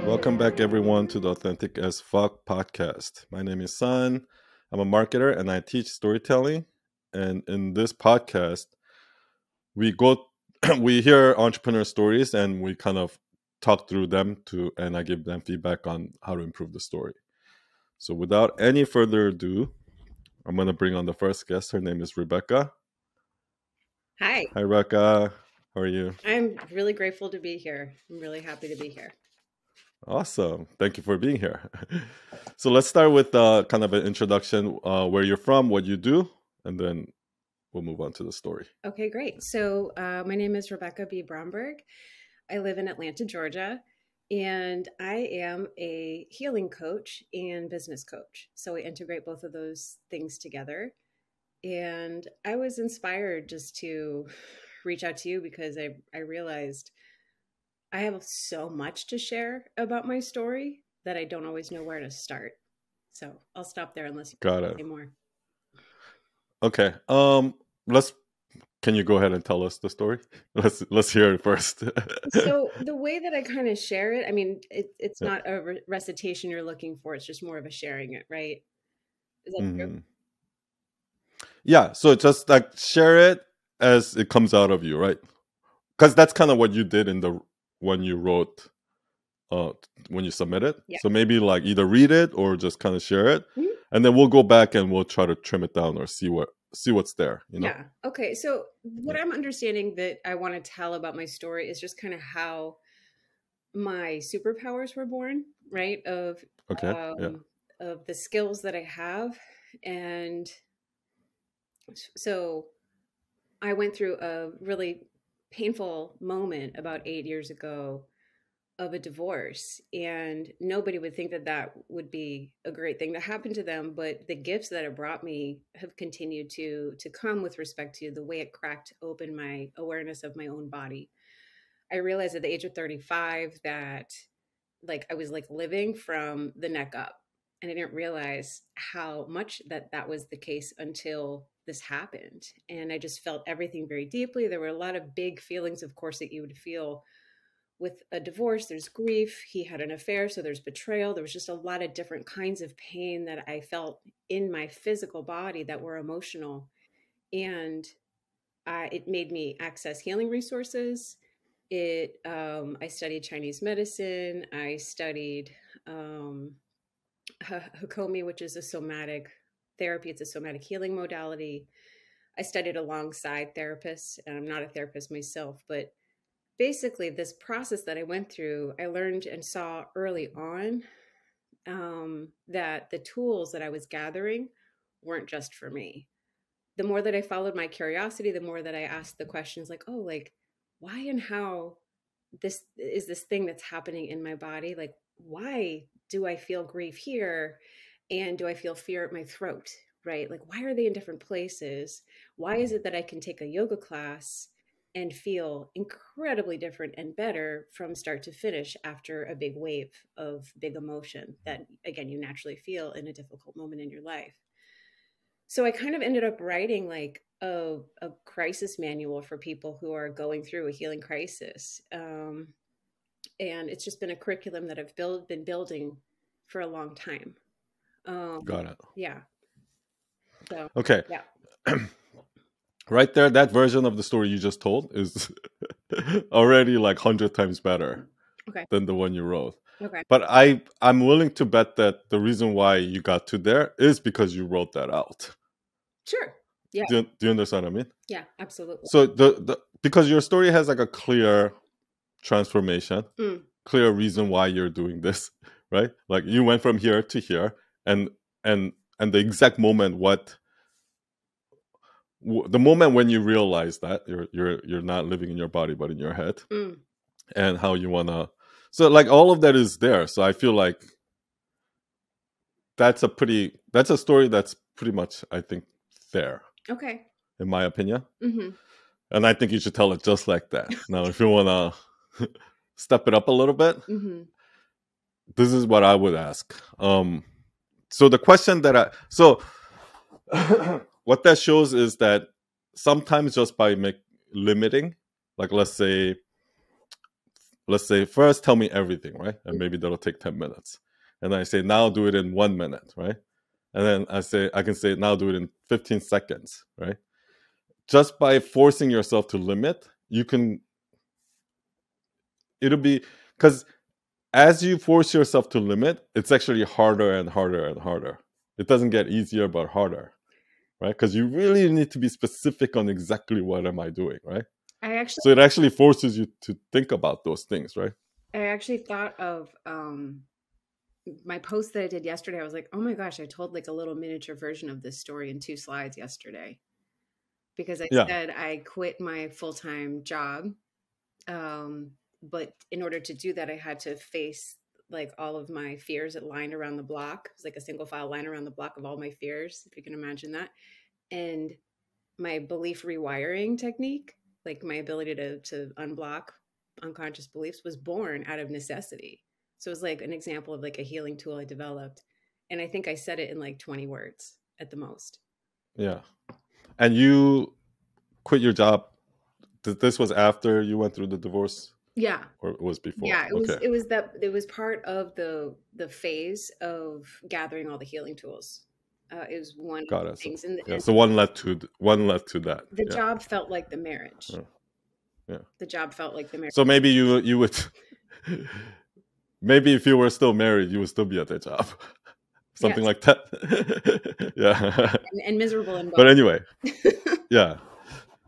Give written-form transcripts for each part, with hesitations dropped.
Welcome back, everyone, to the Authentic as Fuck podcast. My name is Sun. I'm a marketer and I teach storytelling. And in this podcast, we go, we hear entrepreneur stories and we kind of talk through them and I give them feedback on how to improve the story. So, without any further ado, I'm going to bring on the first guest. Her name is Rebecca. Hi. Hi, Rebecca. How are you? I'm really grateful to be here. I'm really happy to be here. Awesome. Thank you for being here. So let's start with kind of an introduction, where you're from, what you do, and then we'll move on to the story. Okay, great. So my name is Rebecca B. Bromberg. I live in Atlanta, Georgia, and I am a healing coach and business coach. So I integrate both of those things together. And I was inspired just to reach out to you because I realized I have so much to share about my story that I don't always know where to start. So I'll stop there unless you Got want it. to say more. Okay. Can you go ahead and tell us the story? Let's hear it first. So the way that I kind of share it, I mean, it's not a recitation you're looking for. It's just more of a sharing it, right? Is that true? Yeah. So just like share it as it comes out of you, right? Because that's kind of what you did when you wrote, when you submit it. Yeah. So maybe like either read it or just kind of share it, Mhm. and then we'll go back and we'll try to trim it down or see what's there. You know? Yeah. Okay. So what I'm understanding that I want to tell about my story is just kind of how my superpowers were born, right? Okay. Yeah. Of the skills that I have. And so I went through a really painful moment about 8 years ago of a divorce, and nobody would think that that would be a great thing to happen to them, but the gifts that it brought me have continued to come with respect to the way it cracked open my awareness of my own body. I realized at the age of 35 that like I was like living from the neck up, and I didn't realize how much that was the case until this happened. And I just felt everything very deeply. There were a lot of big feelings, of course, that you would feel with a divorce. There's grief. He had an affair, so there's betrayal. There was just a lot of different kinds of pain that I felt in my physical body that were emotional. And it made me access healing resources. I studied Chinese medicine. I studied Hakomi, which is a somatic therapy. It's a somatic healing modality. I studied alongside therapists, and I'm not a therapist myself, but basically this process that I went through, I learned and saw early on that the tools that I was gathering weren't just for me. The more that I followed my curiosity, the more that I asked the questions like, oh, like, why and how this thing that's happening in my body? Like, why do I feel grief here? And do I feel fear at my throat? Right? Like, why are they in different places? Why is it that I can take a yoga class and feel incredibly different and better from start to finish after a big wave of big emotion that, again, you naturally feel in a difficult moment in your life? So I kind of ended up writing like a crisis manual for people who are going through a healing crisis. And it's just been a curriculum that I've been building for a long time. Got it. Yeah. So, Okay. yeah. Right there, that version of the story you just told is already like 100 times better Okay. than the one you wrote. Okay. But I'm willing to bet that the reason why you got to there is because you wrote that out. Sure. Yeah. Do you understand what I mean? Yeah, absolutely. So because your story has like a clear transformation, clear reason why you're doing this, right? Like you went from here to here, and the exact moment the moment when you realize that you're not living in your body but in your head, and how you wanna. So like all of that is there. So I feel like that's a story that's pretty much, I think, fair. Okay. In my opinion. Mm-hmm. And I think you should tell it just like that. Now, if you wanna step it up a little bit, this is what I would ask. So the question what that shows is that sometimes just by limiting, like let's say let's say, first tell me everything, right? And maybe that'll take 10 minutes. And then I say, now do it in 1 minute, right? And then I can say, now do it in 15 seconds, right? Just by forcing yourself to limit, it'll be, because as you force yourself to limit, it's actually harder and harder and harder. It doesn't get easier, but harder, right? Because you really need to be specific on exactly what am I doing, right? So it actually forces you to think about those things, right? I actually thought of my post that I did yesterday. I was like, oh my gosh, I told like a little miniature version of this story in 2 slides yesterday. Because I said I quit my full-time job. But in order to do that, I had to face like all of my fears that lined around the block. It's like a single file line around the block of all my fears, if you can imagine that. And my belief rewiring technique, like my ability to unblock unconscious beliefs, was born out of necessity. So it was like an example of like a healing tool I developed. And I think I said it in like 20 words at the most. Yeah. And you quit your job. This was after you went through the divorce? Yeah. Or it was before? Yeah, it was part of the phase of gathering all the healing tools. It was one of the things. So one led to that. The job felt like the marriage. Yeah. The job felt like the marriage. So maybe you would maybe if you were still married, you would still be at that job. Something like that. Yeah. And miserable and but anyway. Yeah.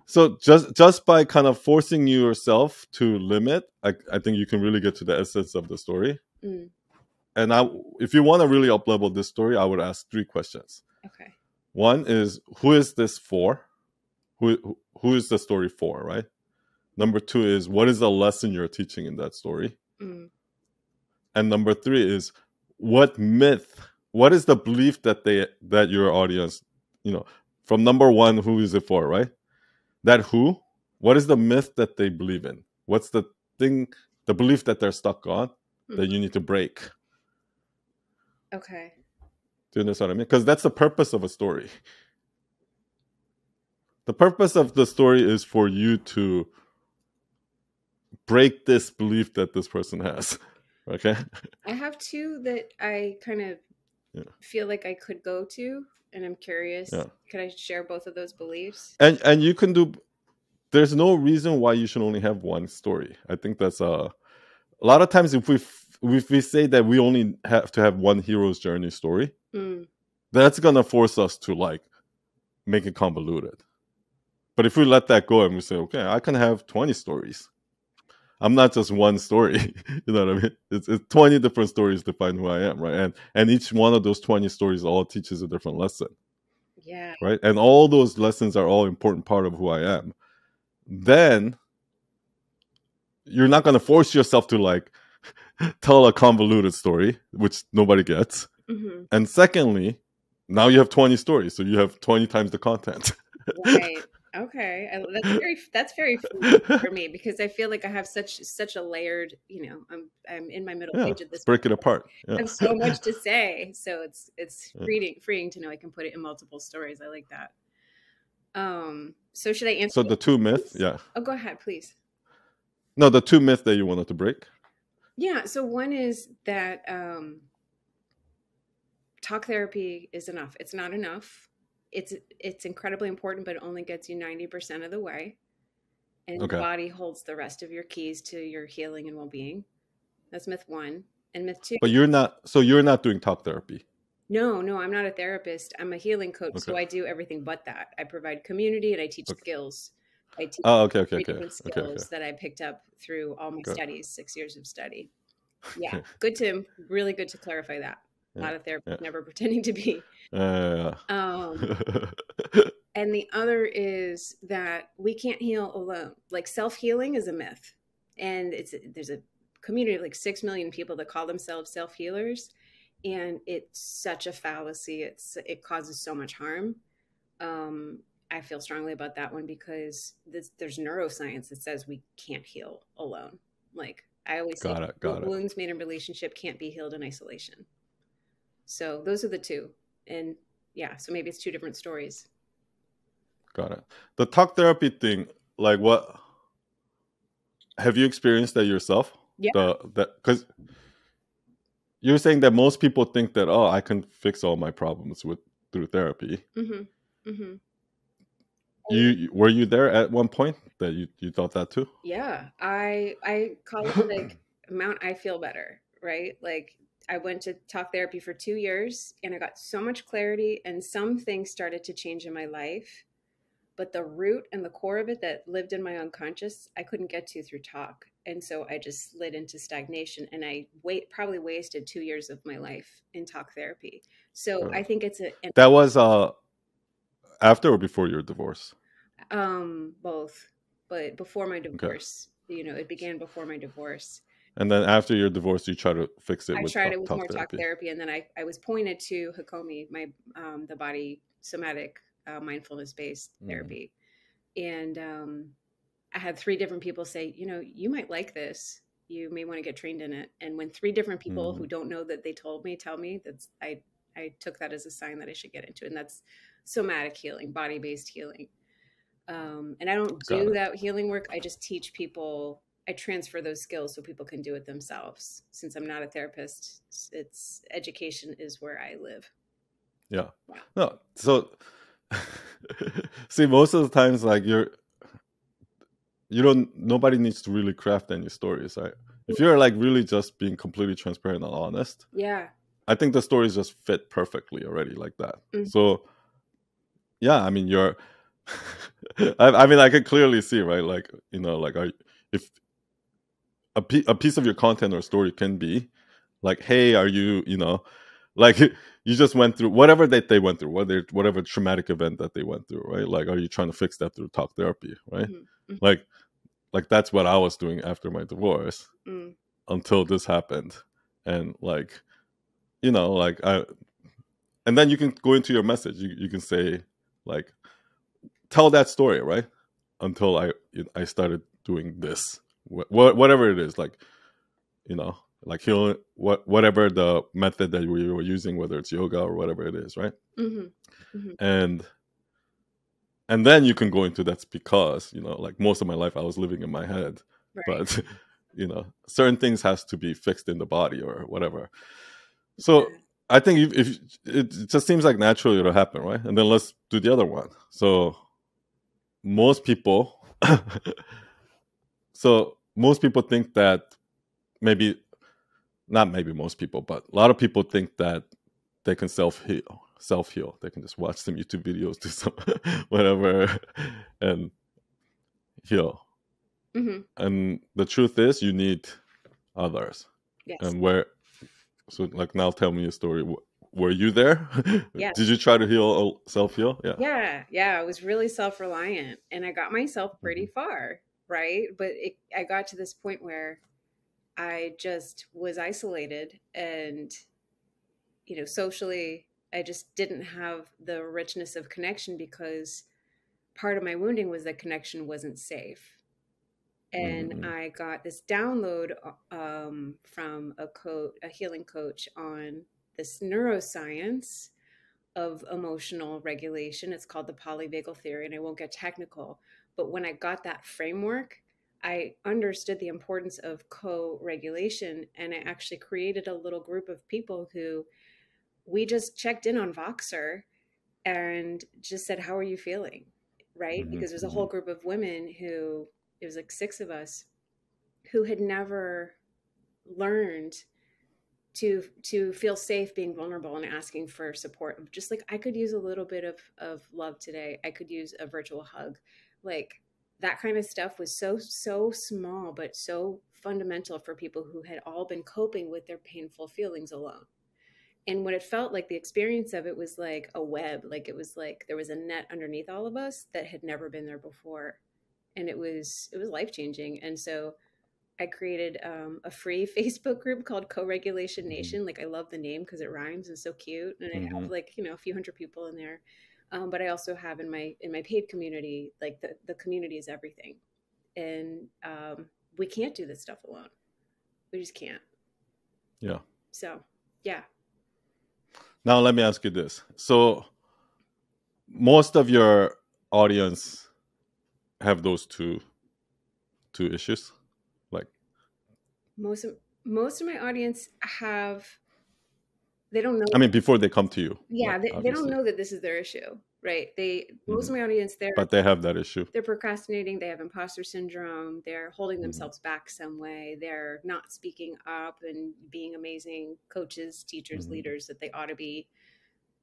So just by kind of forcing yourself to limit, I think you can really get to the essence of the story. Mm. And if you want to really up-level this story, I would ask 3 questions. Okay. One is, who is this for? Who is the story for, right? Number 2 is, what is the lesson you're teaching in that story? Mm. And number 3 is, what is the belief that your audience, from number 1, who is it for, right? That who, what is the myth that they believe in? What's the belief that they're stuck on that you need to break? Okay. Do you understand what I mean? Because that's the purpose of a story. The purpose of the story is for you to break this belief that this person has. Okay? I have 2 that I kind of feel like I could go to. And I'm curious, can I share both of those beliefs? And you can there's no reason why you should only have one story. I think that's a lot of times if we say that we only have to have one hero's journey story, that's going to force us to like make it convoluted. But if we let that go and we say, okay, I can have 20 stories. I'm not just one story. You know what I mean? It's 20 different stories to find who I am, right? And each one of those 20 stories all teaches a different lesson. Yeah. Right? And all those lessons are all important part of who I am. Then you're not going to force yourself to like tell a convoluted story, which nobody gets. Mm-hmm. And secondly, now you have 20 stories, so you have 20 times the content. Right. Okay, that's very for me, because I feel like I have such a layered, I'm in my middle page at this. Break it apart. I have so much to say, so it's freeing to know I can put it in multiple stories. I like that. So should I answer? So the 2 myths, yeah. Oh, go ahead, please. No, the 2 myths that you wanted to break. Yeah. So one is that talk therapy is enough. It's not enough. It's incredibly important, but it only gets you 90% of the way. And the body holds the rest of your keys to your healing and well-being. That's myth 1. And myth 2. But you're not doing talk therapy. No, I'm not a therapist. I'm a healing coach. So I do everything but that. I provide community and I teach skills. I teach different skills that I picked up through all my studies, 6 years of study. Yeah. Really good to clarify that. Not a therapist, never pretending to be. And the other is that we can't heal alone. Like self-healing is a myth. And there's a community of like 6 million people that call themselves self-healers. And it's such a fallacy. It causes so much harm. I feel strongly about that one because there's neuroscience that says we can't heal alone. Like I always say, wounds made in relationship can't be healed in isolation. So those are the 2. And yeah, so maybe it's 2 different stories. Got it. The talk therapy thing, like what, have you experienced that yourself? Yeah. Because you're saying that most people think that, oh, I can fix all my problems through therapy. Mhm. Mhm. Were you there at one point that you thought that too? Yeah, I call it like amount I feel better, right? Like I went to talk therapy for 2 years and I got so much clarity and some things started to change in my life. But the root and the core of it that lived in my unconscious, I couldn't get to through talk. And so I just slid into stagnation and I probably wasted 2 years of my life in talk therapy. So I think it's That was after or before your divorce? both, but before my Okay. divorce, it began before my divorce. And then after your divorce, you try to fix it I with tried it with talk more talk therapy. therapy, and then I was pointed to Hakomi, my the body somatic mindfulness based Mm. therapy, and I had 3 different people say, you might like this. You may want to get trained in it. And when 3 different people who Mm. don't know that they told me tell me, I took that as a sign that I should get into it. And that's somatic healing, body based healing. And I don't Got do it. that healing work. I just teach people. I transfer those skills so people can do it themselves. Since I'm not a therapist, it's education is where I live. Yeah. Yeah. No. So, see, most of the times, like nobody needs to really craft any stories, right? If you're like really just being completely transparent and honest, Yeah. I think the stories just fit perfectly already like that. Mhm. So, yeah, I mean, I mean, I can clearly see, right? Like, like, if a piece of your content or story can be like, hey, are you, like, you just went through whatever that they went through, whatever traumatic event that they went through, right? Like, are you trying to fix that through talk therapy, right? Mhm. Mhm. Like, that's what I was doing after my divorce Mm. until this happened, and like, like and then you can go into your message. You can say like, tell that story, right? Until I started doing this, whatever it is, like, like healing, whatever the method that we were using, whether it's yoga or whatever it is, right? Mhm. Mhm. And then you can go into that's because like most of my life I was living in my head, Right. but certain things has to be fixed in the body or whatever. So I think if it just seems like naturally it'll happen, right? And then let's do the other one. So most people most people think that, maybe not maybe most people, but a lot of people think that they can self heal. They can just watch some YouTube videos, do some whatever, and heal. Mhm. And the truth is, you need others. Yes. And so like, now tell me a story. Were you there? Yes. Did you try to heal, self heal? Yeah. Yeah. Yeah. I was really self reliant and I got myself pretty Hmm. far. Right. But I got to this point where I just was isolated and, socially, I just didn't have the richness of connection because part of my wounding was that connection wasn't safe. And Hmm. I got this download from a healing coach on this neuroscience of emotional regulation. It's called the polyvagal theory, and I won't get technical. But when I got that framework, I understood the importance of co regulation. And I actually created a little group of people who we just checked in on Voxer and just said, how are you feeling? Right? Hmm. Because there's a Hmm. whole group of women who, it was like 6 of us, who had never learned to feel safe being vulnerable and asking for support. Just like, I could use a little bit of love today, I could use a virtual hug. Like, that kind of stuff was so small but so fundamental for people who had all been coping with their painful feelings alone. And what it felt like, the experience of it was like a web, like it was like there was a net underneath all of us that had never been there before. And it was life changing. And so I created a free Facebook group called Co-Regulation Hmm. Nation. Like, I love the name because it rhymes and so cute. And I Hmm. have like, a few hundred people in there. But I also have in my paid community, like the community is everything. And we can't do this stuff alone. We just can't. Yeah. So yeah. Now let me ask you this. So most of your audience have those two issues, like most of my audience they don't know. I mean, before they come to you. Yeah, Like, they don't obviously. know that this is their issue, right? Most Mhm. of my audience, But they have that issue. they're procrastinating, they have imposter syndrome, they're holding Mhm. themselves back some way, they're not speaking up and being amazing coaches, teachers, Mhm. leaders that they ought to be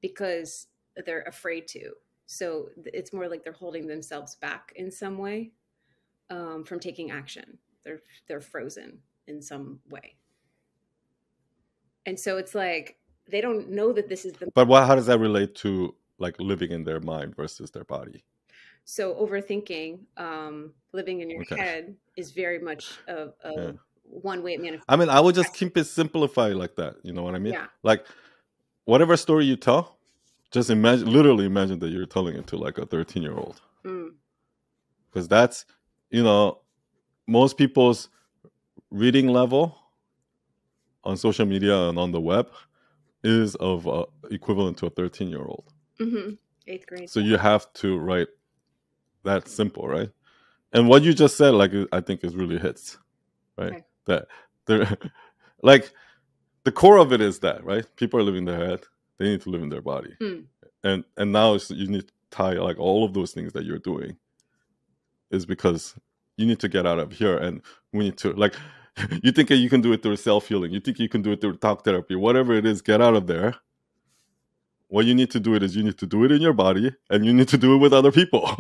because they're afraid to. So it's more like they're holding themselves back in some way from taking action. They're frozen in some way. And so it's like they don't know that this is the. But how does that relate to like living in their mind versus their body? So overthinking, living in your Okay. head is very much a Yeah. one way it manifests. I mean, I would just keep it simplified like that. You know what I mean? Yeah. Like whatever story you tell, just literally imagine that you're telling it to like a 13-year-old. Because that's, you know, most people's reading level on social media and on the web is of equivalent to a 13-year-old. Mm-hmm. 8th grade. So you have to write that simple, right? And what you just said, like, I think is really hits, right? Okay. That they're like the core of it is that, right? People are living their head; they need to live in their body, and now you need to tie like all of those things that you're doing is because you need to get out of here, and we need to like. You think you can do it through self-healing. You think you can do it through talk therapy, whatever it is. Get out of there. What you need to do you need to do it in your body, and you need to do it with other people.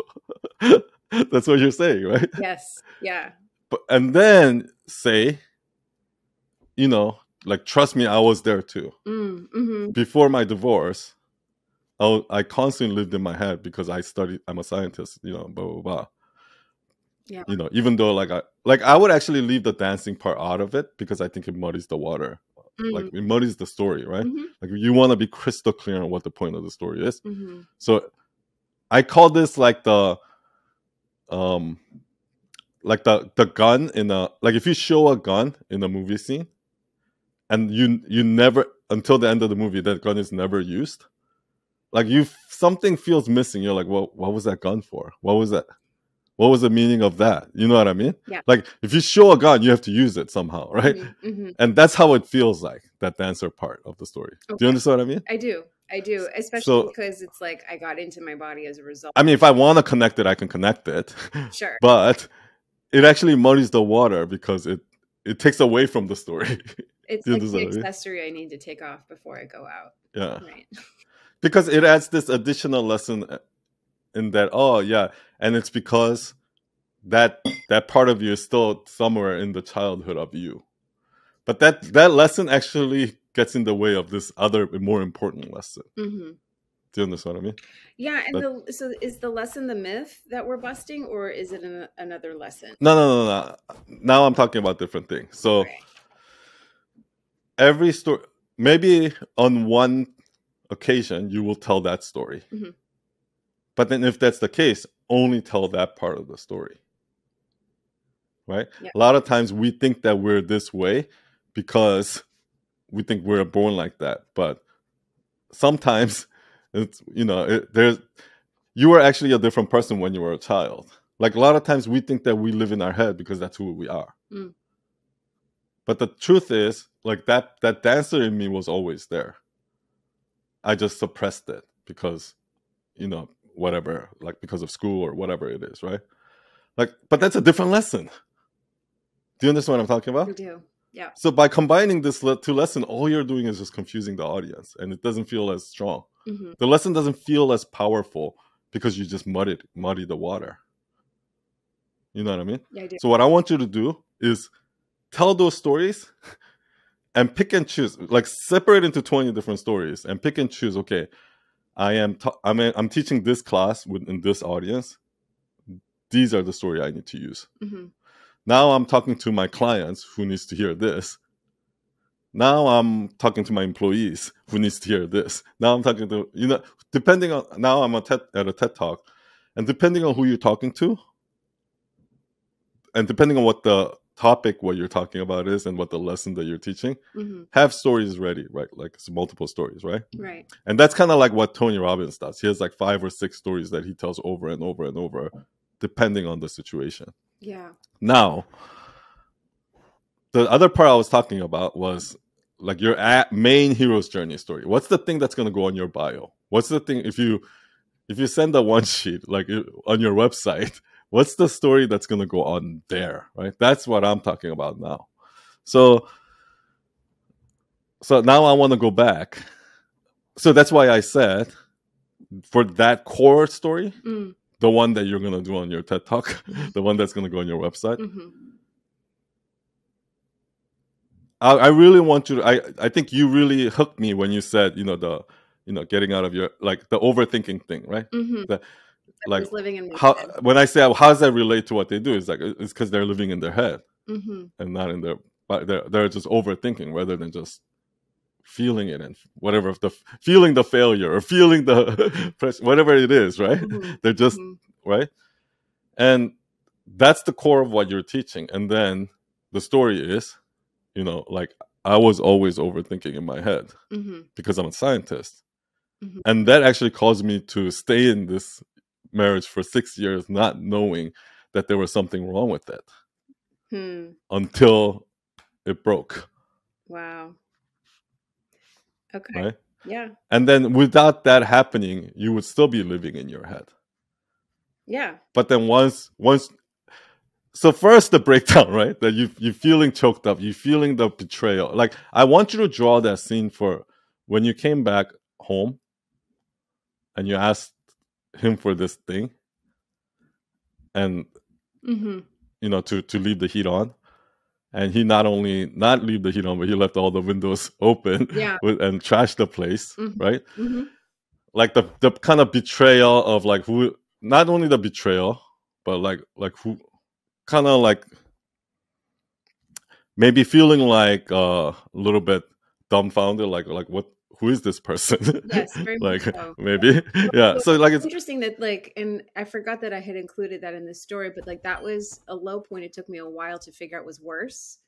That's what you're saying, right? Yes. Yeah. And then say, you know, like, trust me, I was there too. Mm-hmm. Before my divorce, I constantly lived in my head because I'm a scientist, you know, blah, blah, blah. Yeah. You know, even though I would actually leave the dancing part out of it because I think it muddies the water. Like it muddies the story, right? Like you want to be crystal clear on what the point of the story is. So I call this like the gun in a, like if you show a gun in a movie scene and you never, until the end of the movie, that gun is never used. Like something feels missing. You're like, well, what was that gun for? What was that? What was the meaning of that? You know what I mean? Yeah. Like if you show a gun, you have to use it somehow, right? And that's how it feels like, that dancer part of the story. Okay. Do you understand what I mean? I do, especially because it's like I got into my body as a result. I mean, if I want to connect it, I can connect it. Sure. But it actually muddies the water because it takes away from the story. It's like the accessory I need to take off before I go out. Yeah. Right. Because it adds this additional lesson in that, oh yeah, and it's because that part of you is still somewhere in the childhood of you. But that lesson actually gets in the way of this other more important lesson. Do you understand what I mean? Yeah, and so is the lesson the myth that we're busting, or is it another lesson? No. Now I'm talking about different things. So every story, maybe on one occasion, you will tell that story. But then if that's the case, only tell that part of the story. Right? Yeah. A lot of times we think that we're this way because we think we're born like that. But sometimes it's, you know, you were actually a different person when you were a child. Like a lot of times we think that we live in our head because that's who we are. But the truth is, like that dancer in me was always there. I just suppressed it because, you know, whatever, like because of school or whatever it is, right? Like, but that's a different lesson. Do you understand what I'm talking about? I do. Yeah. So by combining this two lessons, all you're doing is just confusing the audience, and it doesn't feel as strong. The lesson doesn't feel as powerful because you just muddy the water. You know what I mean? Yeah, I do. So what I want you to do is tell those stories and pick and choose, like separate into 20 different stories and pick and choose. Okay, I'm teaching this class within this audience. These are the story I need to use. Now I'm talking to my clients who needs to hear this. Now I'm talking to my employees who needs to hear this. Now I'm talking to, you know, depending on, now I'm at a TED Talk, and depending on who you're talking to, and depending on what the topic, what you're talking about is, and what the lesson that you're teaching, have stories ready, right? Like it's multiple stories, right? Right. And that's kind of like what Tony Robbins does. He has like 5 or 6 stories that he tells over and over and over, depending on the situation. Yeah. Now, the other part I was talking about was like your main hero's journey story. What's the thing that's going to go on your bio? What's the thing if you send a one sheet like on your website? What's the story that's going to go on there? Right. That's what I'm talking about now. So now I want to go back. So that's why I said for that core story, the one that you're going to do on your TED Talk, the one that's going to go on your website. I really want you to, I think you really hooked me when you said, getting out of your, like the overthinking thing, right? Like living in how head. When I say how does that relate to what they do, it's like it's because they're living in their head and not in their, but they're just overthinking rather than just feeling it and whatever, feeling the failure or feeling the whatever it is, right? They're just right, and that's the core of what you're teaching. And then the story is, like I was always overthinking in my head because I'm a scientist, and that actually caused me to stay in this marriage for 6 years, not knowing that there was something wrong with it until it broke. Wow. Okay. Right? Yeah. And then without that happening, you would still be living in your head. Yeah. But then once so first the breakdown, right? That you feeling choked up, you feeling the betrayal. Like I want you to draw that scene for when you came back home and you asked him for this thing and to leave the heat on. And he not only not leave the heat on, but he left all the windows open and trashed the place, right? Like the kind of betrayal of like who, not only the betrayal, but like who, kind of like maybe feeling like a little bit dumbfounded, like what, who is this person? Yes, very like much so. maybe yeah. So like it's interesting that like, and I forgot that I had included that in this story, but like that was a low point. It took me a while to figure out was worse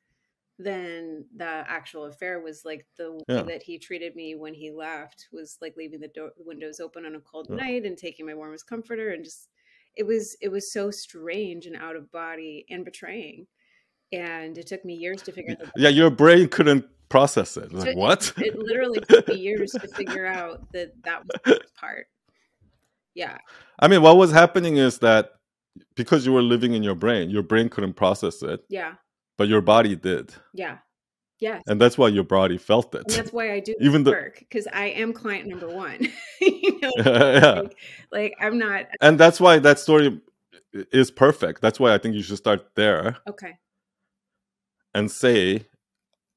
than the actual affair. Was like the way that he treated me when he left was like leaving the windows open on a cold night and taking my warmest comforter, and just it was so strange and out of body and betraying. And it took me years to figure out. Yeah, your brain couldn't process it. Like, what? It literally took me years to figure out that was the part. Yeah. I mean, what was happening is that because you were living in your brain couldn't process it. Yeah. But your body did. Yeah. Yes. And that's why your body felt it. And that's why I do even work, because I am client number one. Like I'm not. And that's why that story is perfect. That's why I think you should start there. Okay. And say,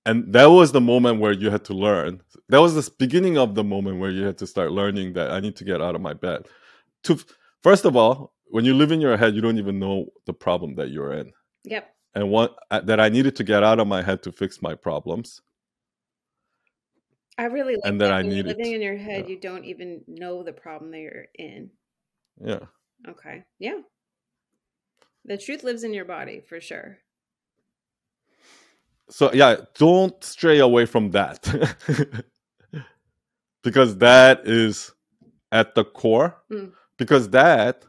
and that was the moment where you had to learn. That was the beginning of the moment where you had to start learning that I need to get out of my bed. First of all, when you live in your head, you don't even know the problem that you're in. Yep. And that I needed to get out of my head to fix my problems. I really like and that. I when needed, you're living in your head, you don't even know the problem that you're in. Yeah. Okay. Yeah. The truth lives in your body for sure. So yeah, don't stray away from that. Because that is at the core. Because that,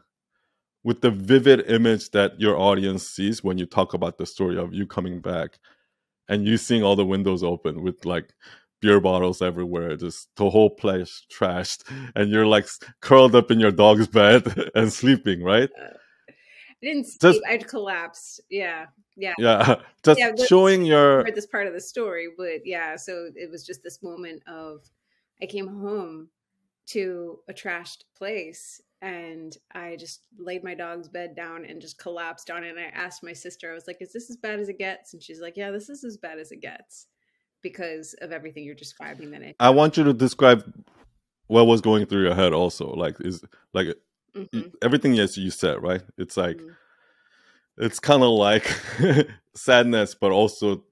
with the vivid image that your audience sees when you talk about the story of you coming back and you seeing all the windows open with like beer bottles everywhere, just the whole place trashed, and you're like curled up in your dog's bed and sleeping, right? I didn't sleep. I'd collapsed. Yeah. Just showing your this part of the story, but yeah. So it was just this moment of I came home to a trashed place and I just laid my dog's bed down and just collapsed on it. And I asked my sister, I was like, "Is this as bad as it gets?" And she's like, "Yeah, this is as bad as it gets because of everything you're describing." That I want you to describe what was going through your head. Also, like is like. Everything you said, right? It's like it's kind of like sadness, but also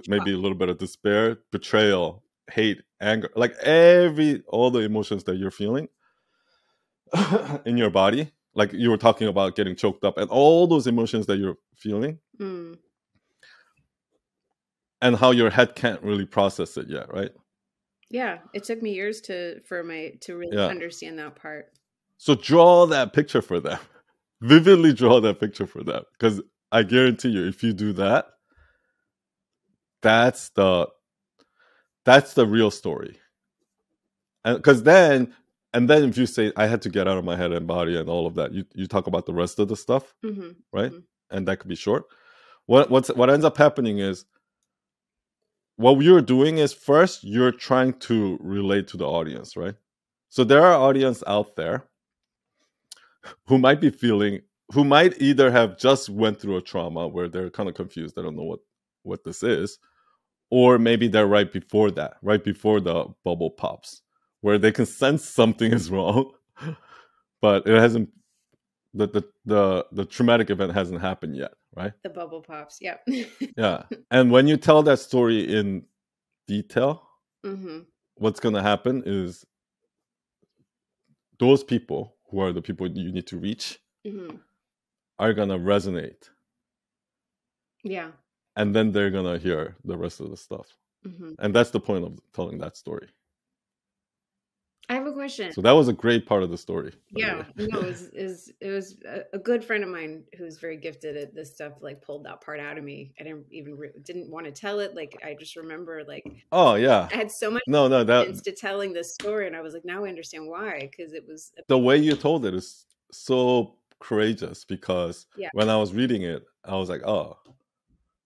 maybe a little bit of despair, betrayal, hate, anger, like all the emotions that you're feeling in your body. Like you were talking about getting choked up, and all those emotions that you're feeling, and how your head can't really process it yet, right? Yeah, it took me years to really understand that part. So draw that picture for them. Vividly draw that picture for them. Because I guarantee you, if you do that, that's the real story. And because then if you say I had to get out of my head and body and all of that, you talk about the rest of the stuff, right? And that could be short. What ends up happening is, what you're doing is, first you're trying to relate to the audience, right? So there are audience out there who might either have just went through a trauma where they're kind of confused, they don't know what this is, or maybe they're right before the bubble pops, where they can sense something is wrong, but it hasn't, the traumatic event hasn't happened yet, right? The bubble pops, yep. Yeah. And when you tell that story in detail, what's going to happen is those people who are the people you need to reach are going to resonate. Yeah. And then they're going to hear the rest of the stuff. And that's the point of telling that story. I have a question. So that was a great part of the story. Yeah, no, it was a good friend of mine who's very gifted at this stuff, like pulled that part out of me. I didn't want to tell it. Like, I just remember, like, oh yeah, I had so much to telling this story, and I was like, now I understand why, because it was the way you told it is so courageous. Because when I was reading it, I was like,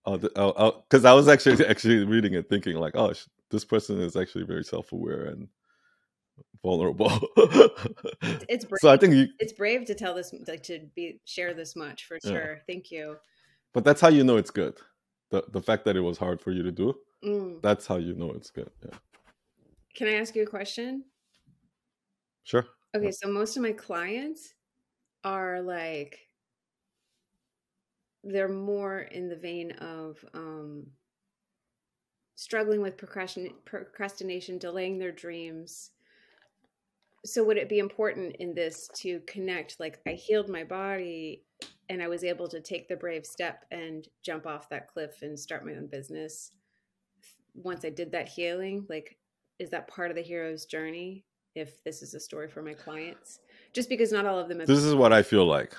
because I was actually reading it, thinking like, oh, this person is actually very self-aware and vulnerable. It's brave. So I think it's brave to tell this, like, share this much, for sure. Thank you. But that's how you know it's good. The fact that it was hard for you to do, that's how you know it's good. Yeah. Can I ask you a question? Sure. Okay, so most of my clients are like, they're more in the vein of struggling with procrastination, delaying their dreams. So would it be important in this to connect, like, I healed my body and I was able to take the brave step and jump off that cliff and start my own business. Once I did that healing, like, is that part of the hero's journey? If this is a story for my clients, just because not all of them. This is what I feel like.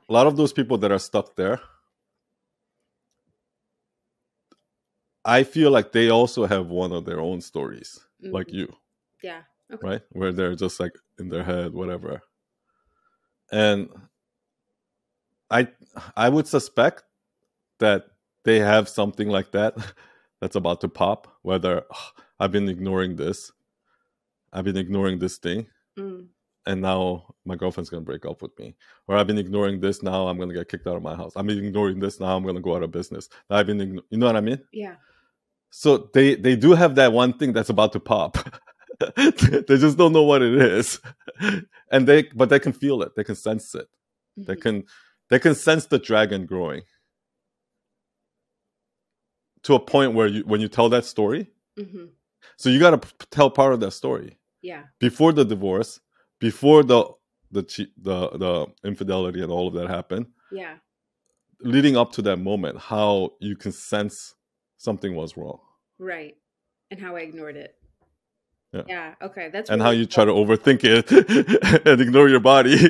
A lot of those people that are stuck there, I feel like they also have one of their own stories, like you. Yeah. Okay. Right? Where they're just like in their head, whatever. And I would suspect that they have something like that that's about to pop, whether I've been ignoring this thing, and now my girlfriend's going to break up with me. Or I've been ignoring this, now I'm going to get kicked out of my house. I've been ignoring this, now I'm going to go out of business. Now you know what I mean? Yeah. So they do have that one thing that's about to pop. They just don't know what it is. And but they can feel it. They can sense it. They can sense the dragon growing. To a point where when you tell that story, so you got to tell part of that story. Yeah. Before the divorce, before the infidelity and all of that happened. Yeah. Leading up to that moment, how you can sense something was wrong. Right. And how I ignored it. Yeah. Okay. That's and really how you try to overthink it and ignore your body.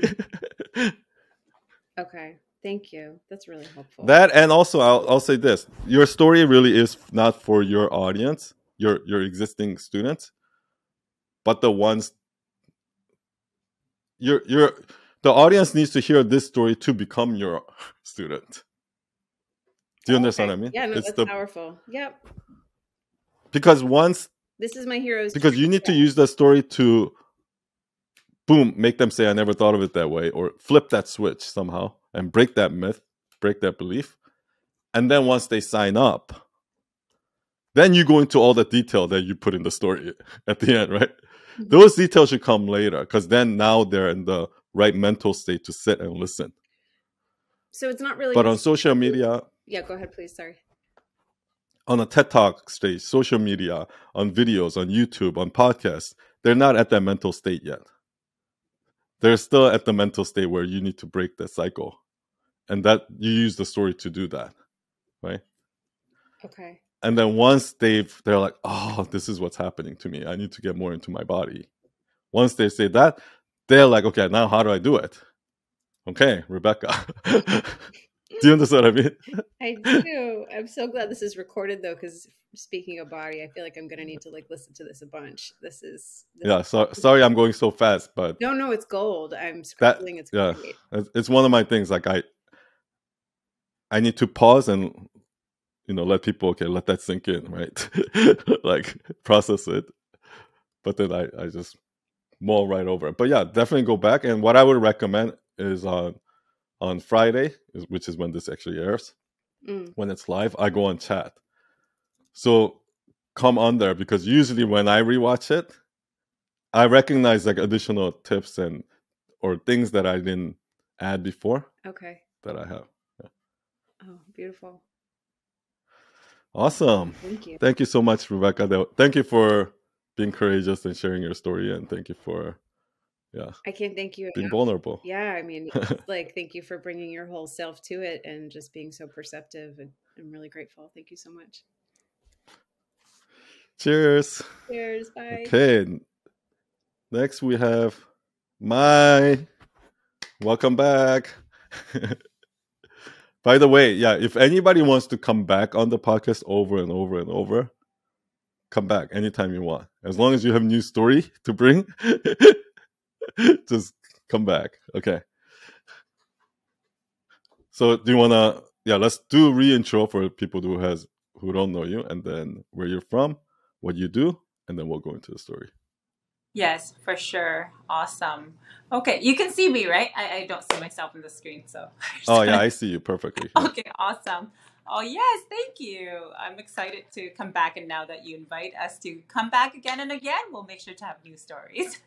Okay. Thank you. That's really helpful. That, and also I'll say this: your story really is not for your audience, your existing students, but the ones the audience needs to hear this story to become your student. Do you understand what I mean? Yeah, no, that's powerful. Yep. Because once this is my hero's because you need to use that story to boom, make them say I never thought of it that way, or flip that switch somehow and break that myth, break that belief. And then once they sign up, then you go into all the detail that you put in the story at the end, right? Mm-hmm. Those details should come later, because then now they're in the right mental state to sit and listen. So it's not really. But on social media. Yeah, go ahead, please. Sorry. On a TED Talk stage, social media, on videos, on YouTube, on podcasts, they're not at that mental state yet. They're still at the mental state where you need to break the cycle. And that you use the story to do that, right? Okay. And then once they're like, oh, this is what's happening to me. I need to get more into my body. Once they say that, they're like, okay, now how do I do it? Okay, Rebecca. Do you understand what I mean? I do. I'm so glad this is recorded though, because speaking of body, I feel like I'm gonna need to like listen to this a bunch. This Yeah. So sorry, I'm going so fast, but no, it's gold. I'm that scribbling. It's yeah, great. it's one of my things. Like I need to pause and let people let that sink in, right? Like process it, but then I just mull right over it. But yeah, definitely go back. And what I would recommend is on Friday, which is when this actually airs, Mm, when it's live, I go on chat. So come on there, because usually when I rewatch it, I recognize like additional tips and or things that I didn't add before okay. that I have. Yeah. Oh, beautiful. Awesome. Thank you. Thank you so much, Rebecca. Thank you for being courageous and sharing your story, and thank you for I can't thank you being enough. vulnerable. Yeah, I mean, it's like thank you for bringing your whole self to it and just being so perceptive. And I'm really grateful. Thank you so much. Cheers. Cheers. Bye. Okay. Next we have Mai. Welcome back. By the way, yeah, if anybody wants to come back on the podcast over and over and over, come back anytime you want. As long as you have new story to bring, just come back. Okay. So do you wanna let's do re-intro for people who don't know you, and then where you're from, what you do, and then we'll go into the story. Yes, for sure. Awesome. Okay, you can see me, right? I don't see myself in the screen, so. Oh yeah, I see you perfectly. Yeah. Okay, awesome. Oh, yes, thank you. I'm excited to come back, and now that you invite us to come back again and again, we'll make sure to have new stories.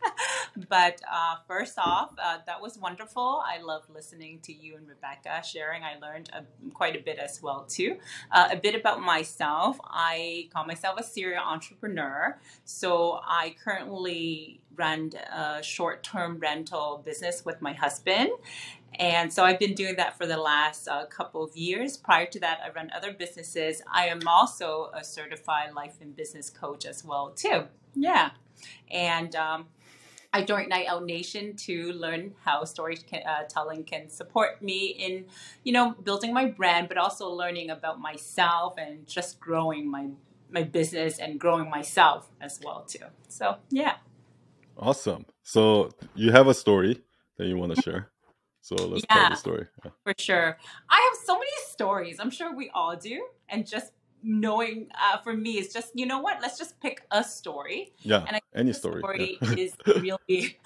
But first off, that was wonderful. I love listening to you and Rebecca sharing. I learned quite a bit as well, too. A bit about myself. I call myself a serial entrepreneur. So I currently run a short-term rental business with my husband. And so I've been doing that for the last couple of years. Prior to that, I run other businesses. I am also a certified life and business coach as well, too. Yeah. And I joined Night Owl Nation to learn how storytelling can support me in, building my brand, but also learning about myself and just growing my business and growing myself as well, too. So, yeah. Awesome. So you have a story that you want to share. So let's tell the story. Yeah. For sure. I have so many stories. I'm sure we all do. And just knowing, for me, it's just, you know what? Let's just pick a story. Yeah, And I any think the story. story Yeah. is really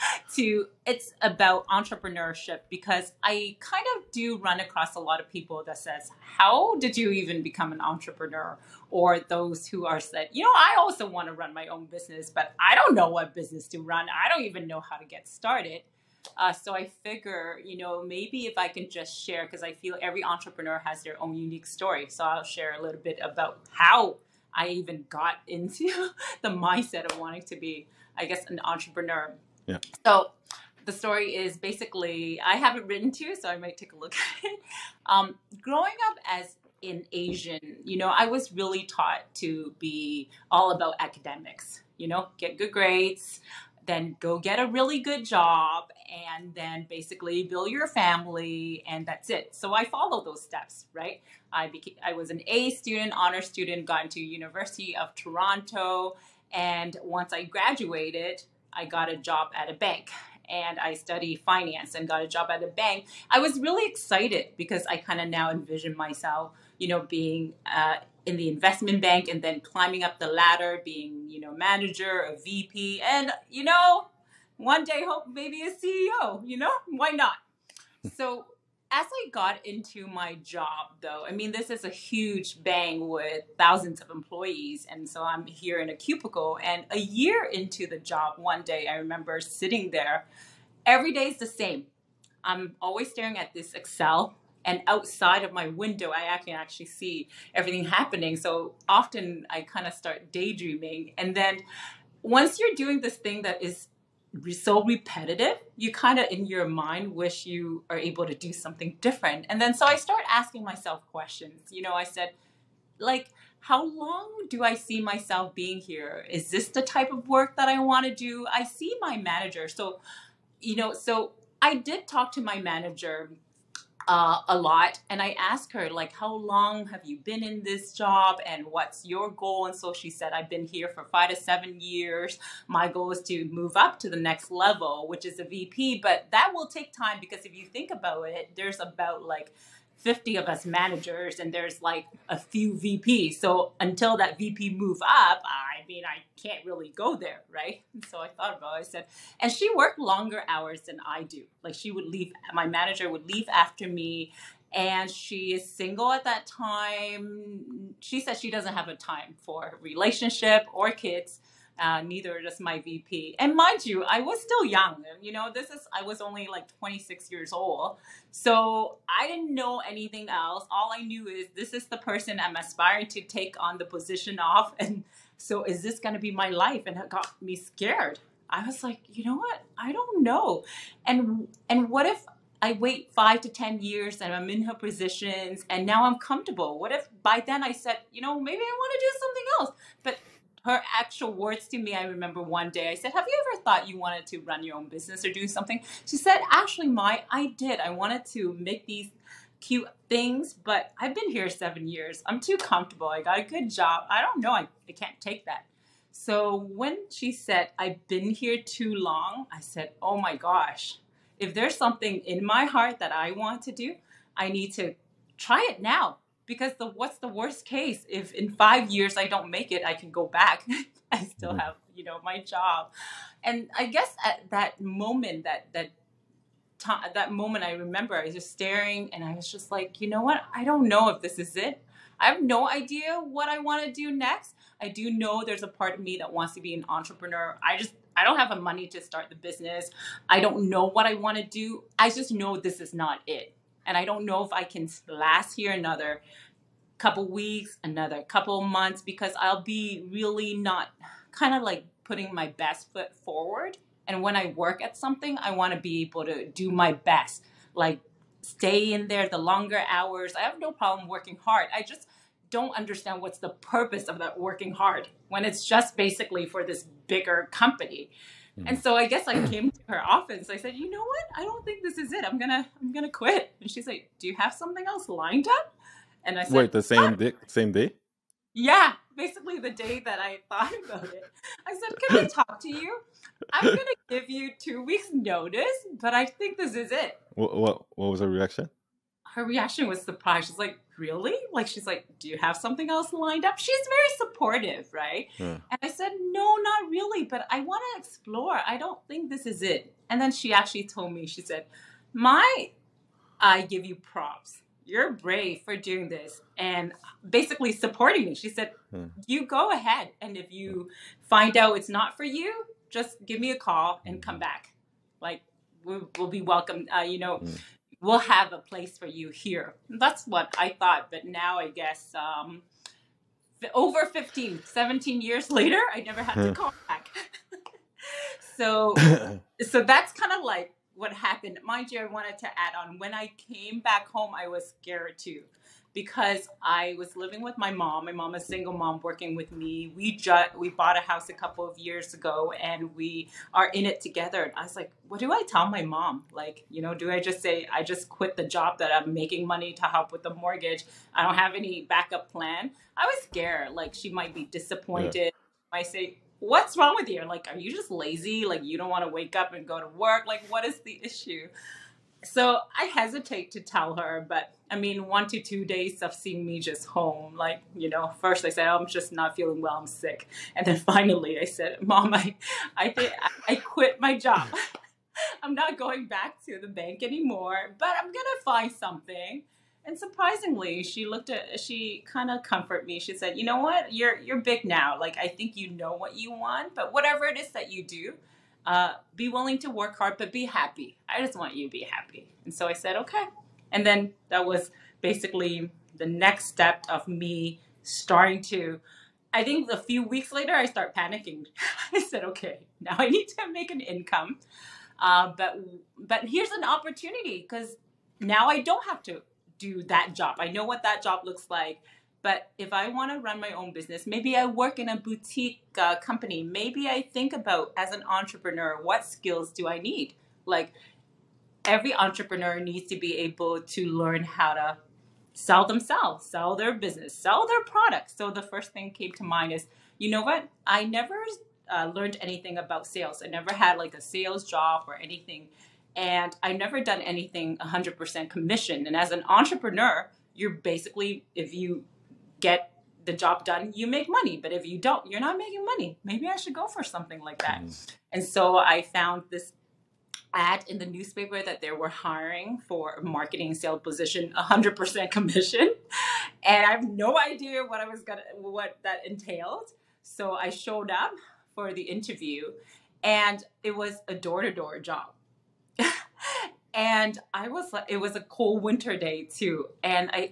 it's about entrepreneurship, because I kind of do run across a lot of people that says, how did you even become an entrepreneur? Or those who are said, I also want to run my own business, but I don't know what business to run. I don't even know how to get started. So I figure, maybe if I can just share, because I feel every entrepreneur has their own unique story. So I'll share a little bit about how I even got into the mindset of wanting to be, I guess, an entrepreneur. Yeah. So the story is basically, I have it written too, so I might take a look at it. Growing up as an Asian, I was really taught to be all about academics, get good grades, then go get a really good job, and then basically build your family, and that's it. So I follow those steps, right? I was an A student, honor student, got into University of Toronto, and once I graduated, I got a job at a bank, and I studied finance and got a job at a bank. I was really excited because I kind of now envision myself, being in the investment bank and then climbing up the ladder, being, manager, a VP, and, one day hope maybe a CEO, why not? So as I got into my job, though, I mean, this is a huge bank with thousands of employees. And so I'm here in a cubicle, and a year into the job, one day I remember sitting there. Every day is the same. I'm always staring at this Excel, and outside of my window, I can actually see everything happening. So often I kind of start daydreaming. And then once you're doing this thing that is so repetitive, you kind of in your mind wish you are able to do something different. And then so I start asking myself questions. I said, like, how long do I see myself being here? Is this the type of work that I want to do? I see my manager. So I did talk to my manager a lot. And I asked her, like, how long have you been in this job and what's your goal? And so she said, I've been here for 5 to 7 years. My goal is to move up to the next level, which is a VP. But that will take time, because if you think about it, there's about like 50 of us managers and there's like a few VPs. So until that VP move up, I mean, I can't really go there, right? And so I thought about it. I said, and she worked longer hours than I do. Like, she would leave, my manager would leave after me, and she is single at that time. She said she doesn't have a time for relationship or kids. Neither does my VP. And mind you, I was still young. You know, I was only like 26 years old. So I didn't know anything else. All I knew is this is the person I'm aspiring to take on the position of. And so is this going to be my life? And it got me scared. I was like, you know what? I don't know. And what if I wait 5 to 10 years and I'm in her positions and now I'm comfortable? What if by then I said, you know, maybe I want to do something else? But her actual words to me, I remember one day I said, have you ever thought you wanted to run your own business or do something? She said, actually, I did. I wanted to make these cute things, but I've been here 7 years. I'm too comfortable. I got a good job. I don't know. I can't take that. So when she said, I've been here too long, I said, oh my gosh, if there's something in my heart that I want to do, I need to try it now. Because what's the worst case? If in 5 years I don't make it, I can go back. I still have, you know, my job. And I guess at that moment, that moment, I remember I was just staring and I was just like, you know what? I don't know if this is it. I have no idea what I want to do next. I do know there's a part of me that wants to be an entrepreneur. I don't have the money to start the business. I don't know what I want to do. I just know this is not it. And I don't know if I can last here another couple weeks, another couple months, because I'll be really not kind of like putting my best foot forward. And when I work at something, I want to be able to do my best, like stay in there the longer hours. I have no problem working hard. I just don't understand what's the purpose of that working hard when it's just basically for this bigger company. And so I guess I came to her office. I said, you know what? I don't think this is it. I'm gonna quit. And she's like, do you have something else lined up? And I said, wait, the same day? Yeah, basically the day that I thought about it. I said, can I talk to you? I'm gonna give you 2 weeks notice, but I think this is it. What was her reaction? Her reaction was surprised. She's like, really? Like, she's like, do you have something else lined up? She's very supportive, right? Yeah. And I said, no, not really, but I want to explore. I don't think this is it. And then she actually told me, she said, I give you props. You're brave for doing this and basically supporting me. She said, you go ahead. And if you find out it's not for you, just give me a call and come back. Like, we'll be welcome. We'll have a place for you here. That's what I thought. But now I guess over 17 years later, I never had to call back. So that's kind of like what happened. Mind you, I wanted to add on. When I came back home, I was scared too. Because I was living with my mom. My mom is a single mom working with me. We bought a house a couple of years ago and we are in it together. And I was like, what do I tell my mom? Like, do I just say, I just quit the job that I'm making money to help with the mortgage? I don't have any backup plan. I was scared. Like, she might be disappointed. Yeah. I say, what's wrong with you? Like, are you just lazy? Like, you don't want to wake up and go to work? Like, what is the issue? So I hesitate to tell her, but 1 to 2 days of seeing me just home, like, first I said, I'm just not feeling well, I'm sick. And then finally I said, Mom, I think I quit my job. I'm not going back to the bank anymore, but I'm going to find something. And surprisingly, she kind of comforted me. She said, you know what, you're big now. Like, I think you know what you want, but whatever it is that you do, be willing to work hard, but be happy. I just want you to be happy. And so I said, okay. And then that was basically the next step of me starting to, I think a few weeks later, I start panicking. I said, okay, now I need to make an income. But here's an opportunity because now I don't have to do that job. I know what that job looks like. But if I want to run my own business, maybe I work in a boutique company. Maybe I think about, as an entrepreneur, what skills do I need? Like, every entrepreneur needs to be able to learn how to sell themselves, sell their business, sell their products. So the first thing came to mind is, you know what? I never learned anything about sales. I never had like a sales job or anything. And I never done anything 100% commission. And as an entrepreneur, you're basically, if you get the job done, you make money. But if you don't, you're not making money. Maybe I should go for something like that. And so I found this ad in the newspaper that they were hiring for a marketing sales position, 100% commission. And I have no idea what that entailed. So I showed up for the interview, and it was a door-to-door job. And it was a cold winter day too.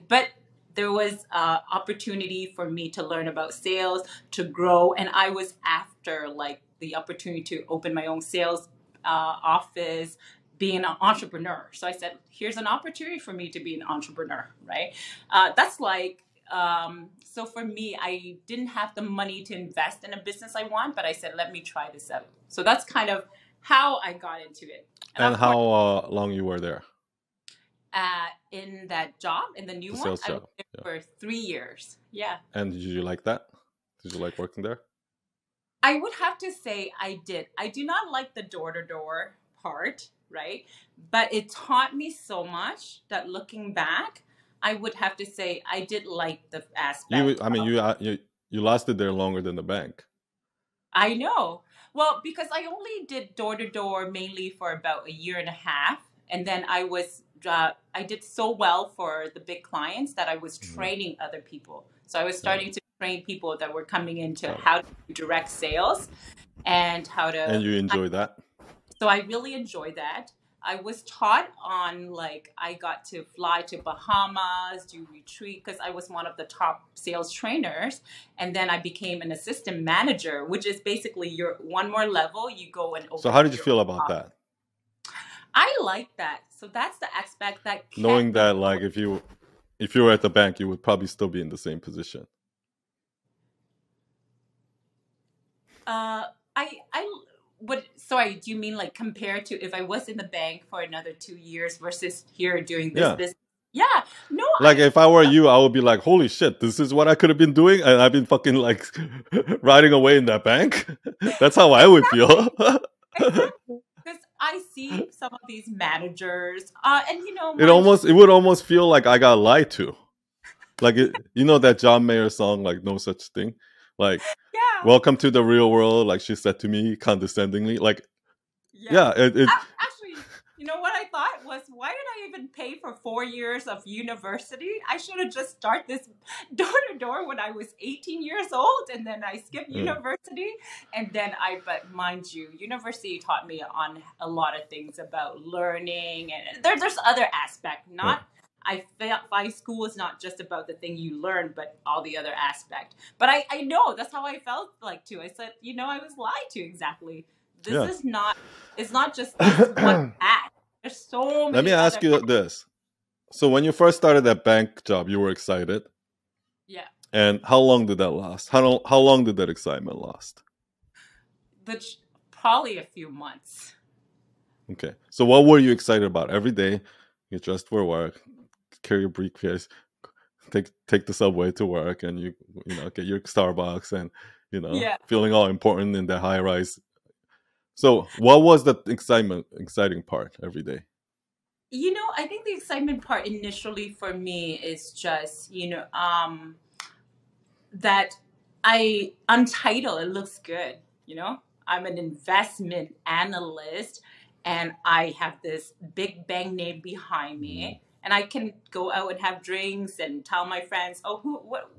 But there was opportunity for me to learn about sales, to grow. And I was after like the opportunity to open my own sales office, being an entrepreneur. So I said, here's an opportunity for me to be an entrepreneur, right? That's like, so for me, I didn't have the money to invest in a business I want, but I said, let me try this out. So that's kind of how I got into it. And how long you were there? In that job, in the new one, I was there for 3 years. Yeah. And did you like that? Did you like working there? I would have to say I did. I do not like the door-to-door part, right? But it taught me so much that looking back, I would have to say I did like the aspect. You lasted there longer than the bank. I know. Well, because I only did door-to-door mainly for about 1.5 years. And then I did so well for the big clients that I was training other people. So I was starting to train people that were coming into how to do direct sales and how to... And you enjoy that? So I really enjoyed that. I was taught on, like, I got to fly to Bahamas, do retreat, because I was one of the top sales trainers. And then I became an assistant manager, which is basically your one more level, you go and open. So how did you feel about that? I like that. So that's the aspect that... Knowing that, like, if you were at the bank, you would probably still be in the same position. Sorry, do you mean like compared to if I was in the bank for another 2 years versus here doing this business? Yeah. No. Like if I were you, I would be like, holy shit, this is what I could have been doing. And I've been fucking like riding away in that bank. That's how I would feel. Because I see some of these managers and you know. It would almost feel like I got lied to. Like, you know that John Mayer song, like No Such Thing? Like, welcome to the real world, like she said to me condescendingly. Like, actually, you know what I thought was, why did I even pay for 4 years of university? I should have just started this door-to-door when I was 18 years old, and then I skipped university. And then but mind you, university taught me on a lot of things about learning, and there's other aspect, I find school is not just about the thing you learn, but all the other aspect. But I know that's how I felt like too. I said, you know, I was lied to exactly. This is not, it's not just this one act. There's so many. Let me ask you this. So when you first started that bank job, you were excited. Yeah. And how long did that last? How long did that excitement last? Probably a few months. Okay. So what were you excited about? Every day you dressed for work, carry your briefcase, take the subway to work, and you know, get your Starbucks, and you know, feeling all important in the high rise. So what was the exciting part every day? You know, I think the excitement part initially for me is just, you know, that Untitled, it looks good, you know. I'm an investment analyst and I have this big bank name behind me. And I can go out and have drinks and tell my friends, oh,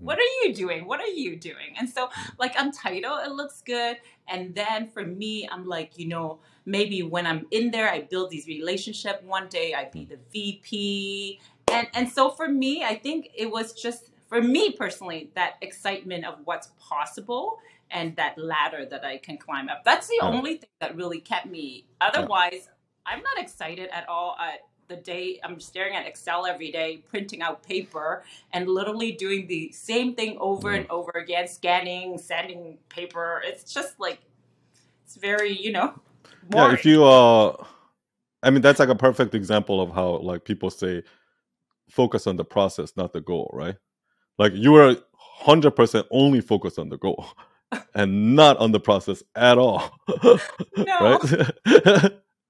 what are you doing? What are you doing? And so, like, Untitled, it looks good. And then for me, I'm like, you know, maybe when I'm in there, I build these relationships. One day I be the VP. And so for me, I think it was just, for me personally, that excitement of what's possible and that ladder that I can climb up. That's the only thing that really kept me. Otherwise, I'm not excited at all the day I'm staring at Excel every day, printing out paper and literally doing the same thing over and over again, scanning, sending paper. It's just like, it's very, you know, boring. Yeah, I mean, that's like a perfect example of how like people say focus on the process, not the goal, right? Like you were 100% only focused on the goal and not on the process at all, right? No.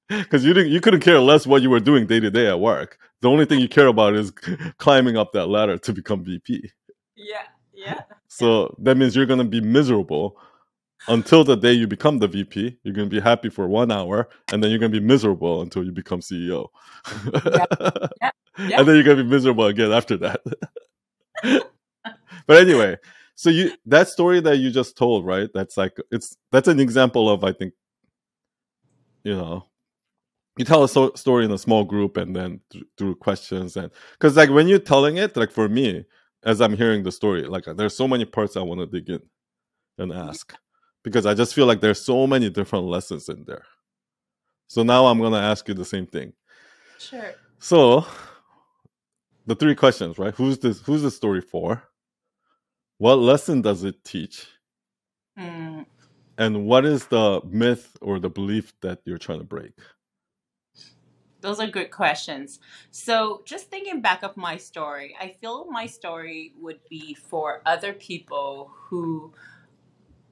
Because you couldn't care less what you were doing day to day at work. The only thing you care about is climbing up that ladder to become VP. Yeah. Yeah. So that means you're going to be miserable until the day you become the VP. You're going to be happy for 1 hour, and then you're going to be miserable until you become CEO. Yeah. Yeah. Yeah. And then you're going to be miserable again after that. But anyway, so that story that you just told, right? That's an example of, I think, you tell a story in a small group and then through questions, and because like when you're telling it, like for me, as I'm hearing the story, like there's so many parts I want to dig in and ask, because I just feel like there's so many different lessons in there. So now I'm gonna ask you the same thing. Sure. So the 3 questions, right? Who's the story for? What lesson does it teach? Mm. And what is the myth or the belief that you're trying to break? Those are good questions. So, just thinking back of my story, I feel my story would be for other people who,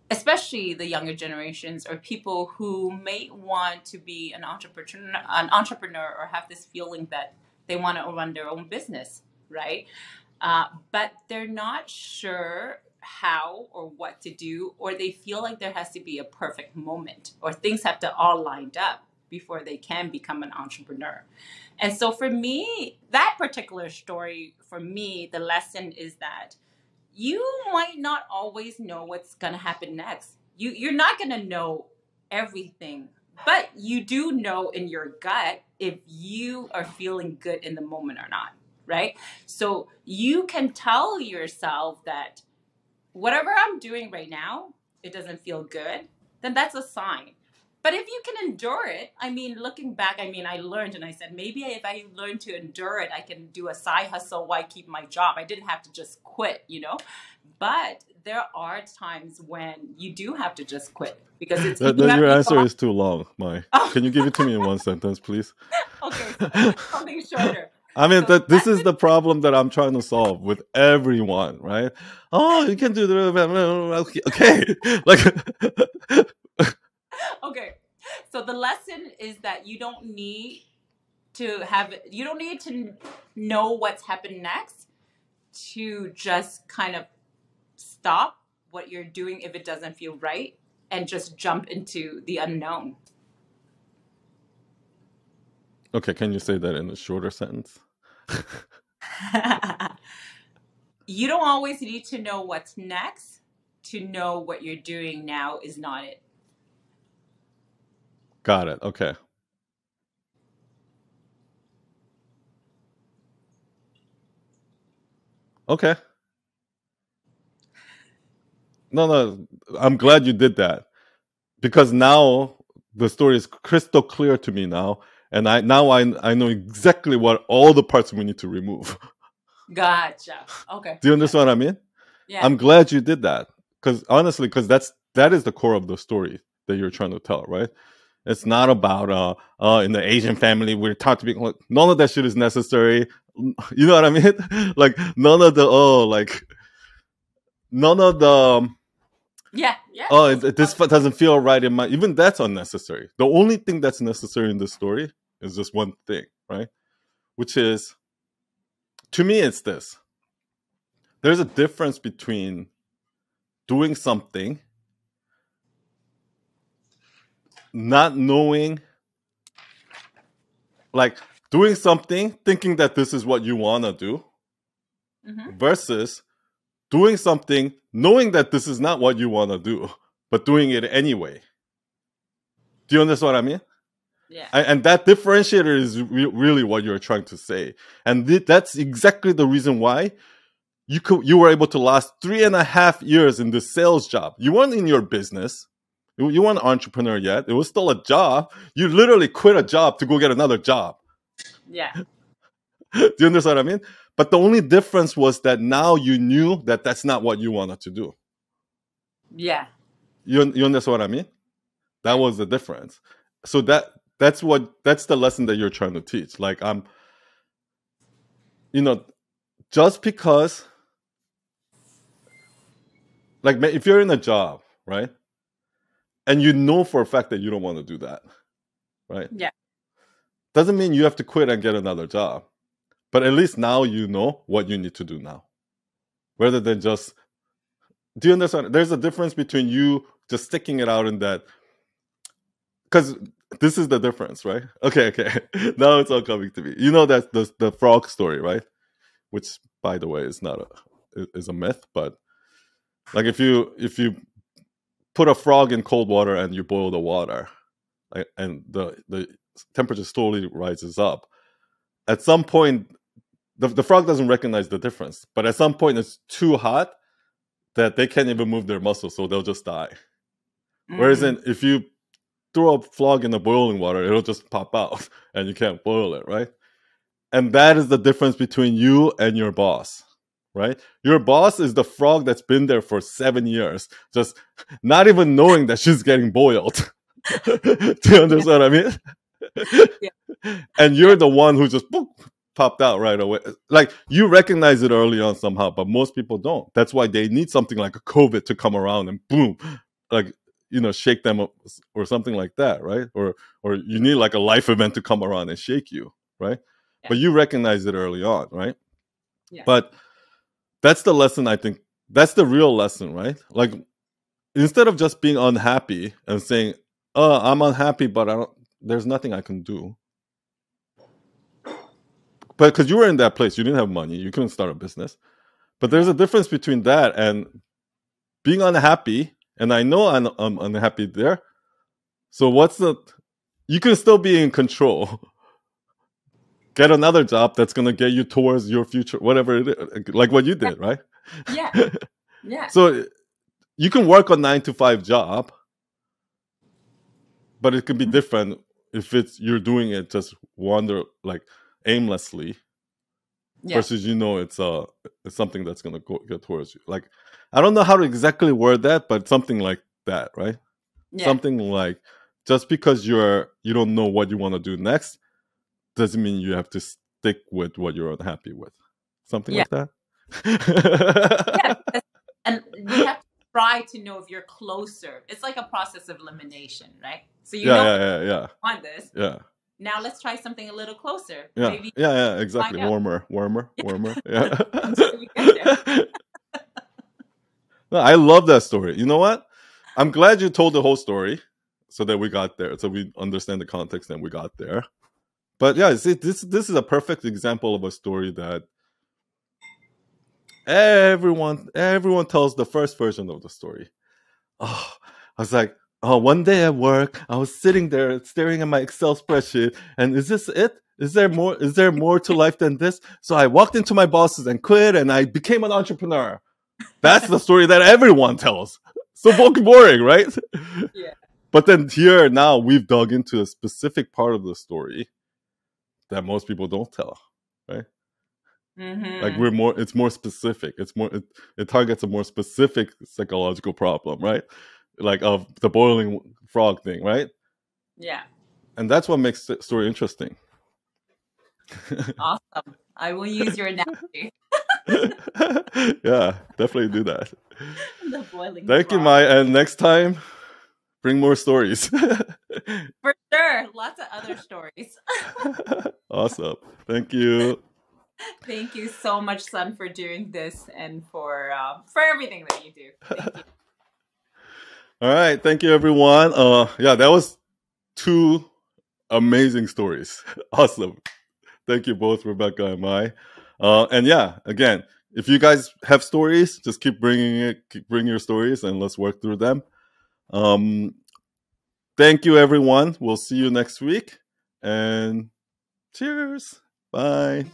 especially the younger generations, or people who may want to be an entrepreneur, or have this feeling that they want to run their own business, right? But they're not sure how or what to do, or they feel like there has to be a perfect moment, or things have to all lined up before they can become an entrepreneur. And so for me, that particular story, for me, the lesson is that you might not always know what's going to happen next. You're not going to know everything, but you do know in your gut if you are feeling good in the moment or not, right? So you can tell yourself that whatever I'm doing right now, it doesn't feel good, then that's a sign. But if you can endure it, I mean, looking back, I mean, I learned and I said, maybe if I learn to endure it, I can do a side hustle while I keep my job. I didn't have to just quit, But there are times when you do have to just quit, because it's your answer is too long, Mai. Can you give it to me in one sentence, please? Okay, so something shorter. I mean, this is the problem that I'm trying to solve with everyone, right? Oh, you can do the okay, like. Okay, so the lesson is that you don't need to know what's happened next to just kind of stop what you're doing if it doesn't feel right and just jump into the unknown. Okay, can you say that in a shorter sentence? You don't always need to know what's next to know what you're doing now is not it. Got it. Okay. Okay. No, I'm glad you did that, because now the story is crystal clear to me now, and I know exactly what all the parts we need to remove. Gotcha. Okay. Do you understand what I mean? Yeah. I'm glad you did that, because honestly, that is the core of the story that you're trying to tell, right? It's not about in the Asian family we're taught to be like, none of that shit is necessary. You know what I mean? Like none of the yeah. this doesn't feel right in my, even that's unnecessary. The only thing that's necessary in this story is just one thing, right? Which is, to me, it's this. There's a difference between doing something, not knowing, like doing something, thinking that this is what you want to do, versus doing something, knowing that this is not what you want to do, but doing it anyway. Do you understand what I mean? Yeah. And that differentiator is really what you're trying to say. And that's exactly the reason why you were able to last 3.5 years in this sales job. You weren't in your business. You weren't an entrepreneur yet. It was still a job. You literally quit a job to go get another job. Yeah. Do you understand what I mean? But the only difference was that now you knew that that's not what you wanted to do. Yeah. You understand what I mean? That was the difference. So that's the lesson that you're trying to teach. Like, just because, like, if you're in a job, right, and you know for a fact that you don't want to do that, right? Yeah. Doesn't mean you have to quit and get another job. But at least now you know what you need to do now. Rather than just, do you understand? There's a difference between you just sticking it out in that, because this is the difference, right? Okay. Now it's all coming to me. You know that the frog story, right? Which, by the way, is a myth. But like, if you put a frog in cold water and you boil the water, and the temperature slowly rises up, at some point the frog doesn't recognize the difference. But at some point it's too hot that they can't even move their muscles, so they'll just die. Whereas if you throw a frog in the boiling water, it'll just pop out and you can't boil it, right? And that is the difference between you and your boss, right? Your boss is the frog that's been there for 7 years, just not even knowing that she's getting boiled. Do you understand what I mean? Yeah. And you're the one who just popped out right away. Like, you recognize it early on somehow, but most people don't. That's why they need something like a COVID to come around and boom, like, shake them up or something like that, right? Or you need like a life event to come around and shake you, right? Yeah. But you recognize it early on, right? Yeah. But that's the lesson, I think. That's the real lesson, right? Like, instead of just being unhappy and saying, "Oh, I'm unhappy, but there's nothing I can do." But because you were in that place, you didn't have money, you couldn't start a business. But there's a difference between that and being unhappy. And I know I'm unhappy there. So you can still be in control. Get another job that's going to get you towards your future, whatever it is, like what you did, right? Yeah. Yeah. So you can work a 9-to-5 job, but it can be different if you're doing it just aimlessly, versus it's something that's going to get towards you. Like, I don't know how to exactly word that, but something like that, right? Yeah. Something like, just because you don't know what you want to do next doesn't mean you have to stick with what you're unhappy with. Something like that. Yeah, and we have to try to know if you're closer. It's like a process of elimination, right? So you want this. Yeah. Now let's try something a little closer. Yeah. Maybe Exactly. Warmer. Yeah. Until you get there. No, I love that story. You know what? I'm glad you told the whole story so that we got there, so we understand the context and we got there. But yeah, see, this is a perfect example of a story that everyone tells the first version of the story. Oh, I was like, one day at work, I was sitting there staring at my Excel spreadsheet, and is this it? Is there more to life than this? So I walked into my bosses and quit, and I became an entrepreneur. That's the story that everyone tells. So boring, right? Yeah. But then here now we've dug into a specific part of the story that most people don't tell, right? Mm-hmm. Like, it's more specific. It targets a more specific psychological problem, right? Like of the boiling frog thing, right? Yeah. And that's what makes the story interesting. Awesome. I will use your analogy. Yeah, definitely do that. The boiling Thank you, Mai. And next time, bring more stories. For sure. Lots of other stories. Awesome. Thank you. Thank you so much, Sun, for doing this and for everything that you do. Thank you. All right. Thank you, everyone. That was 2 amazing stories. Awesome. Thank you both, Rebecca and Mai. And again, if you guys have stories, just keep bring your stories and let's work through them. Thank you, everyone. We'll see you next week. And cheers. Bye.